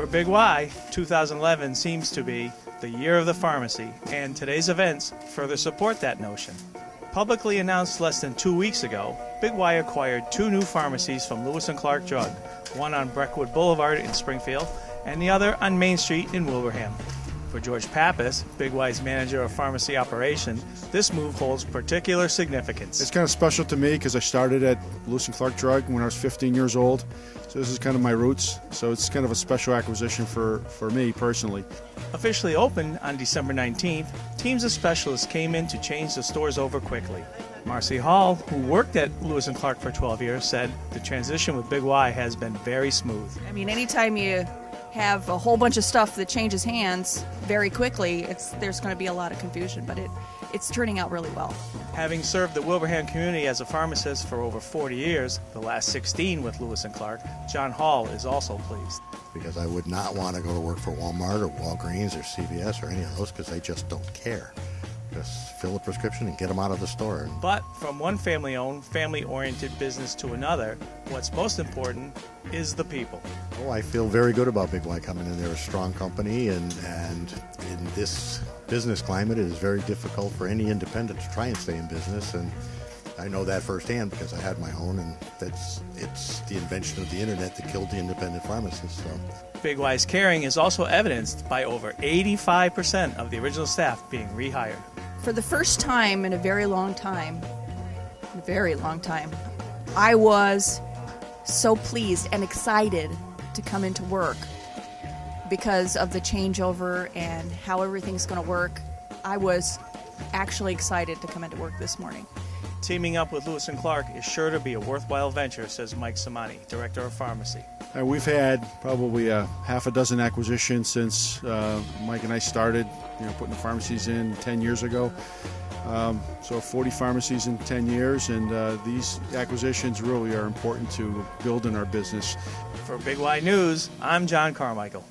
For Big Y, 2011 seems to be the year of the pharmacy, and today's events further support that notion. Publicly announced less than 2 weeks ago, Big Y acquired 2 new pharmacies from Lewis & Clark Drug, one on Breckwood Boulevard in Springfield and the other on Main Street in Wilbraham. For George Pappas, Big Y's manager of pharmacy operation, this move holds particular significance. It's kind of special to me because I started at Lewis & Clark Drug when I was 15 years old. So this is kind of my roots. So it's kind of a special acquisition for me personally. Officially opened on December 19th, teams of specialists came in to change the stores over quickly. Marcy Hall, who worked at Lewis & Clark for 12 years, said the transition with Big Y has been very smooth. I mean, anytime you have a whole bunch of stuff that changes hands very quickly, there's going to be a lot of confusion, but it's turning out really well. Having served the Wilbraham community as a pharmacist for over 40 years, the last 16 with Lewis & Clark, John Hall is also pleased. Because I would not want to go to work for Walmart or Walgreens or CVS or any of those because they just don't care. Just fill a prescription and get them out of the store. But from one family-owned, family-oriented business to another, what's most important is the people. Oh, I feel very good about Big Y coming in. They're a strong company, and in this business climate, it is very difficult for any independent to try and stay in business. And I know that firsthand because I had my own, and it's the invention of the internet that killed the independent pharmacists. So. Big Y's caring is also evidenced by over 85% of the original staff being rehired. For the first time in a very long time, I was so pleased and excited to come into work because of the changeover and how everything's going to work. I was actually excited to come into work this morning. Teaming up with Lewis & Clark is sure to be a worthwhile venture, says Mike Samani, Director of Pharmacy. We've had probably half a dozen acquisitions since Mike and I started, putting the pharmacies in 10 years ago. So 40 pharmacies in 10 years, and these acquisitions really are important to building our business. For Big Y News, I'm John Carmichael.